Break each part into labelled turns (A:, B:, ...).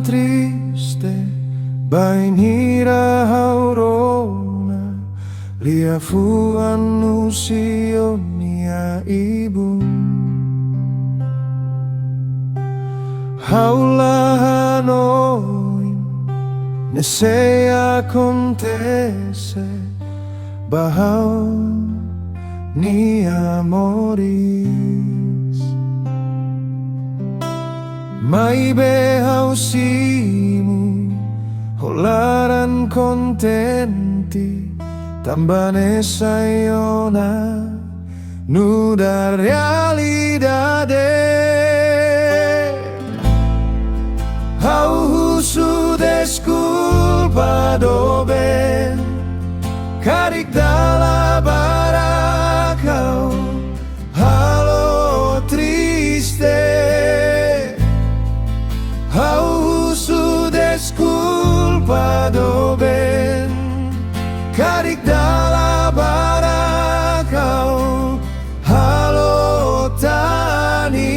A: triste bainira aurona lia fuan usionia ibu haulahanoin nesea contese bahau ni amoris mai behau simu holaran contenti tambane sayona nuda realidade hau husu desculpado ben karik dala barakau halo triste hau husu desculpado ben karik dala barakau halo tani.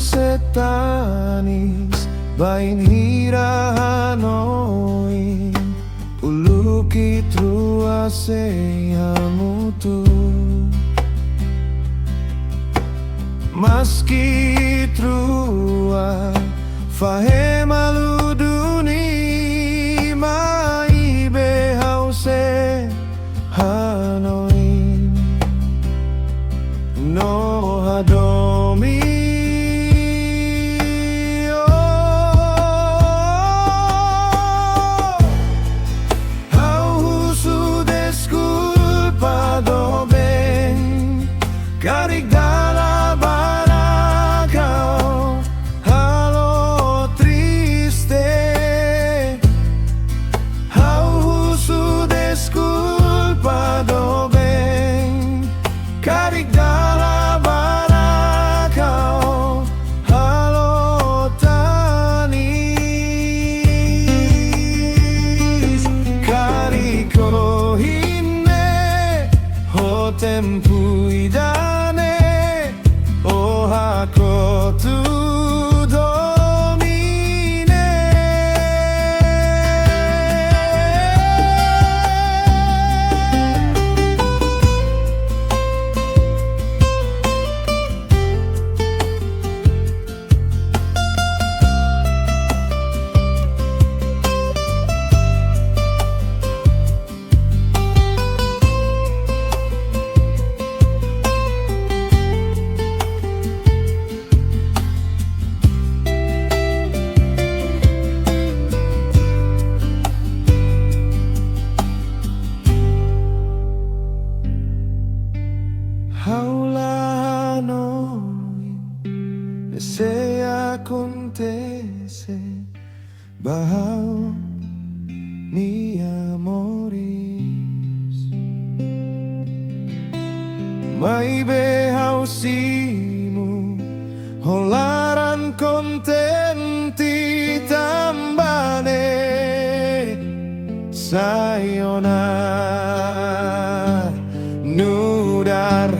A: Setanis bain hira hanoin uluki trua seyamutu maski trua fahe malu duni mai behau se hanoin no hadomi karik dala barakau halo triste hau husu desculpado ben karik dala barakau halo tanis kariko hine ho tempui aku tu domine haulanoin desea contese bahau ni amoris mai behau simu holaran contenti tambane sayonara nudar